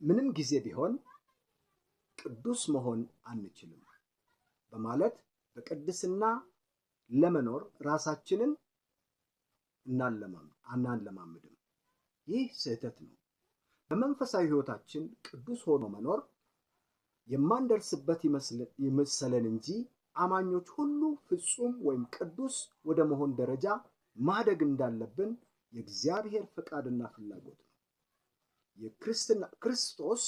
ምንም ጊዜ ቢሆን ቅዱስ መሆን አንችልም በማለት በቅድስና ለመኖር ራሳችንን እናለማምድም። ይህ ስህተት ነው። በመንፈሳዊ ሕይወታችን ቅዱስ ሆኖ መኖር የማንደርስበት ይመስለን እንጂ አማኞች ሁሉ ፍጹም ወይም ቅዱስ ወደ መሆን ደረጃ ማደግ እንዳለብን የእግዚአብሔር ፈቃድና ፍላጎት ነው። ክርስቶስ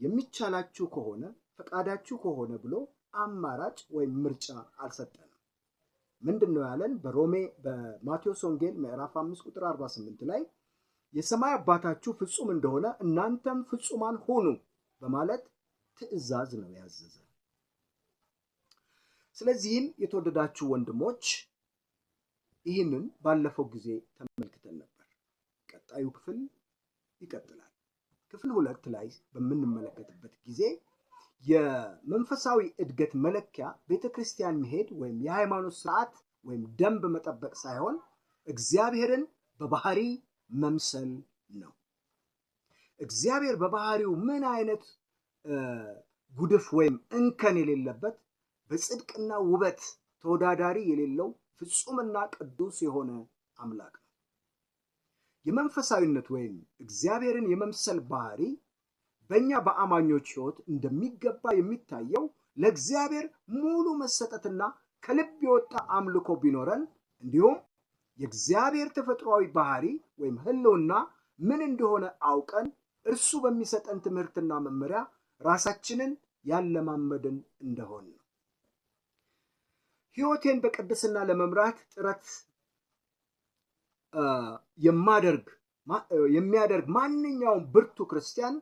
የሚቻላችሁ ከሆነ ፈቃዳችሁ ከሆነ ብሎ አማራጭ ወይም ምርጫ አልሰጠንም። ምንድነው ያለን? በማቴዎስ ወንጌል ምዕራፍ 5 ቁጥር 48 ላይ የሰማይ አባታችሁ ፍጹም እንደሆነ እናንተም ፍጹማን ሁኑ በማለት ትእዛዝ ነው ያዘዘ። ስለዚህም የተወደዳችሁ ወንድሞች ይህንን ባለፈው ጊዜ ተመልክተን ነበር። ቀጣዩ ክፍል ይቀጥላል። ክፍል 2 ላይ በምንመለከትበት ጊዜ የመንፈሳዊ እድገት መለኪያ ቤተክርስቲያን መሄድ ወይም የሃይማኖት ስርዓት ወይም ደንብ መጠበቅ ሳይሆን እግዚአብሔርን በባህሪ መምሰል ነው። እግዚአብሔር በባህሪው ምን አይነት ጉድፍ ወይም እንከን የሌለበት በጽድቅና ውበት ተወዳዳሪ የሌለው ፍጹምና ቅዱስ የሆነ አምላክ ነው። የመንፈሳዊነት ወይም እግዚአብሔርን የመምሰል ባህሪ በእኛ በአማኞች ሕይወት እንደሚገባ የሚታየው ለእግዚአብሔር ሙሉ መሰጠትና ከልብ የወጣ አምልኮ ቢኖረን እንዲሁም የእግዚአብሔር ተፈጥሯዊ ባህሪ ወይም ህልውና ምን እንደሆነ አውቀን እርሱ በሚሰጠን ትምህርትና መመሪያ ራሳችንን ያለማመድን እንደሆነ ነው። ሕይወቴን በቅድስና ለመምራት ጥረት የሚያደርግ ማንኛውም ብርቱ ክርስቲያን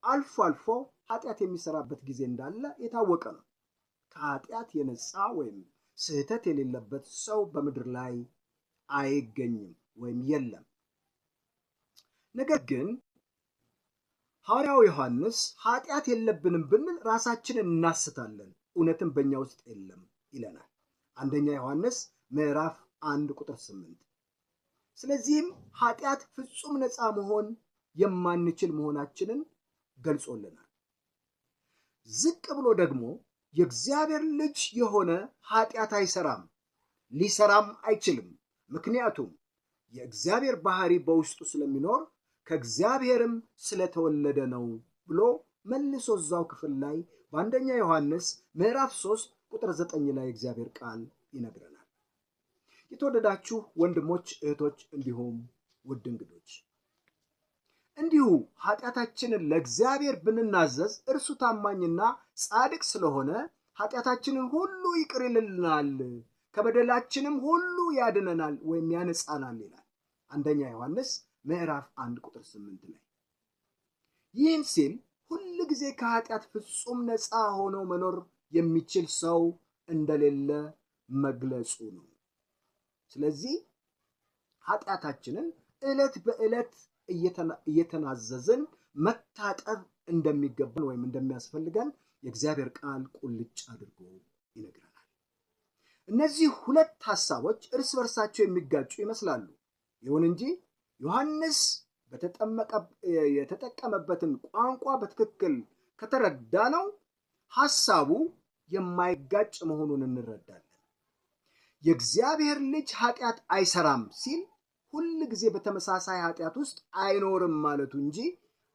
አልፎ አልፎ ኃጢአት የሚሰራበት ጊዜ እንዳለ የታወቀ ነው። ከኃጢአት የነጻ ወይም ስህተት የሌለበት ሰው በምድር ላይ አይገኝም ወይም የለም። ነገር ግን ሐዋርያው ዮሐንስ ኃጢአት የለብንም ብንል ራሳችንን እናስታለን፣ እውነትም በእኛ ውስጥ የለም ይለናል። አንደኛ ዮሐንስ ምዕራፍ 1 ቁጥር 8። ስለዚህም ኃጢአት ፍጹም ነፃ መሆን የማንችል መሆናችንን ገልጾልናል። ዝቅ ብሎ ደግሞ የእግዚአብሔር ልጅ የሆነ ኃጢአት አይሰራም፣ ሊሰራም አይችልም። ምክንያቱም የእግዚአብሔር ባህሪ በውስጡ ስለሚኖር ከእግዚአብሔርም ስለተወለደ ነው ብሎ መልሶ እዛው ክፍል ላይ በአንደኛ ዮሐንስ ምዕራፍ 3 ቁጥር 9 ላይ እግዚአብሔር ቃል ይነግረናል። የተወደዳችሁ ወንድሞች፣ እህቶች እንዲሁም ውድ እንግዶች እንዲሁ ኃጢአታችንን ለእግዚአብሔር ብንናዘዝ እርሱ ታማኝና ጻድቅ ስለሆነ ኃጢአታችንን ሁሉ ይቅር ይልልናል፣ ከበደላችንም ሁሉ ያድነናል ወይም ያነጻናል ይላል አንደኛ ዮሐንስ ምዕራፍ 1 ቁጥር 8 ላይ። ይህን ሲል ሁሉ ጊዜ ከኃጢአት ፍጹም ነፃ ሆኖ መኖር የሚችል ሰው እንደሌለ መግለጹ ነው። ስለዚህ ኃጢአታችንን ዕለት በዕለት እየተናዘዝን መታጠብ እንደሚገባን ወይም እንደሚያስፈልገን የእግዚአብሔር ቃል ቁልጭ አድርጎ ይነግረናል። እነዚህ ሁለት ሐሳቦች እርስ በርሳቸው የሚጋጩ ይመስላሉ። ይሁን እንጂ ዮሐንስ የተጠቀመበትን ቋንቋ በትክክል ከተረዳነው ሐሳቡ የማይጋጭ መሆኑን እንረዳለን። የእግዚአብሔር ልጅ ኃጢአት አይሰራም ሲል ሁል ጊዜ በተመሳሳይ ኃጢአት ውስጥ አይኖርም ማለቱ እንጂ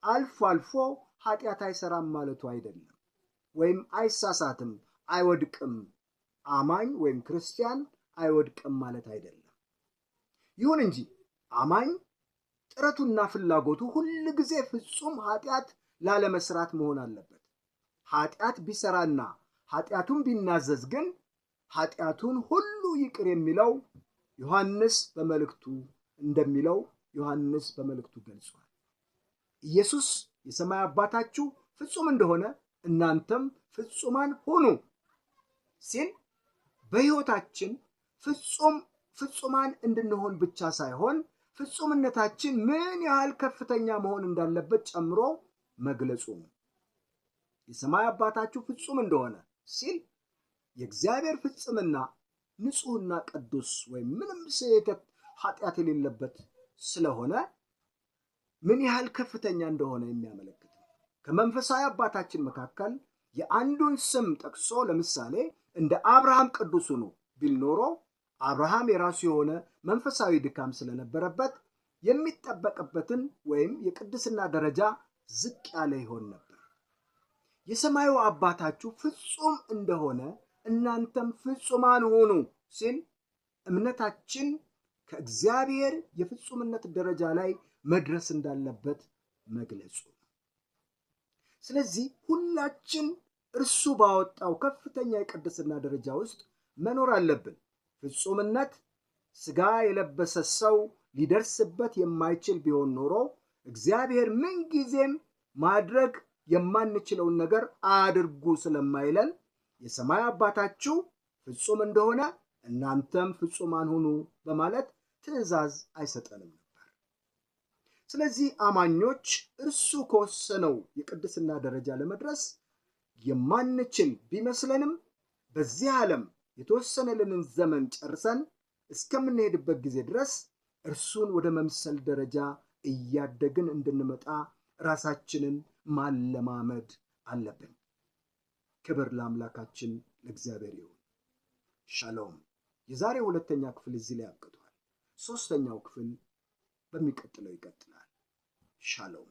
አልፎ አልፎ ኃጢአት አይሰራም ማለቱ አይደለም። ወይም አይሳሳትም፣ አይወድቅም፣ አማኝ ወይም ክርስቲያን አይወድቅም ማለት አይደለም። ይሁን እንጂ አማኝ ጥረቱና ፍላጎቱ ሁል ጊዜ ፍጹም ኃጢአት ላለመስራት መሆን አለበት። ኃጢአት ቢሰራና ኃጢአቱን ቢናዘዝ ግን ኃጢአቱን ሁሉ ይቅር የሚለው ዮሐንስ በመልእክቱ ገልጿል። ኢየሱስ የሰማይ አባታችሁ ፍጹም እንደሆነ እናንተም ፍጹማን ሁኑ ሲል በሕይወታችን ፍጹማን እንድንሆን ብቻ ሳይሆን ፍጹምነታችን ምን ያህል ከፍተኛ መሆን እንዳለበት ጨምሮ መግለጹ ነው። የሰማይ አባታችሁ ፍጹም እንደሆነ ሲል የእግዚአብሔር ፍጽምና ንጹሕና ቅዱስ ወይም ምንም ስህተት ኃጢአት የሌለበት ስለሆነ ምን ያህል ከፍተኛ እንደሆነ የሚያመለክት ነው። ከመንፈሳዊ አባታችን መካከል የአንዱን ስም ጠቅሶ ለምሳሌ እንደ አብርሃም ቅዱስ ሁኑ ቢል ኖሮ አብርሃም የራሱ የሆነ መንፈሳዊ ድካም ስለነበረበት የሚጠበቅበትን ወይም የቅድስና ደረጃ ዝቅ ያለ ይሆን ነበር። የሰማዩ አባታችሁ ፍጹም እንደሆነ እናንተም ፍጹማን ሁኑ ሲል እምነታችን ከእግዚአብሔር የፍጹምነት ደረጃ ላይ መድረስ እንዳለበት መግለጹ ነው። ስለዚህ ሁላችን እርሱ ባወጣው ከፍተኛ የቅድስና ደረጃ ውስጥ መኖር አለብን። ፍጹምነት ሥጋ የለበሰ ሰው ሊደርስበት የማይችል ቢሆን ኖሮ እግዚአብሔር ምንጊዜም ማድረግ የማንችለውን ነገር አድርጉ ስለማይለን የሰማይ አባታችሁ ፍጹም እንደሆነ እናንተም ፍጹማን ሁኑ በማለት ትእዛዝ አይሰጠንም ነበር። ስለዚህ አማኞች እርሱ ከወሰነው የቅድስና ደረጃ ለመድረስ የማንችል ቢመስለንም በዚህ ዓለም የተወሰነልንን ዘመን ጨርሰን እስከምንሄድበት ጊዜ ድረስ እርሱን ወደ መምሰል ደረጃ እያደግን እንድንመጣ ራሳችንን ማለማመድ አለብን። ክብር ለአምላካችን ለእግዚአብሔር ይሁን። ሻሎም። የዛሬው ሁለተኛ ክፍል እዚህ ላይ አብቅቷል። ሶስተኛው ክፍል በሚቀጥለው ይቀጥላል። ሻሎም።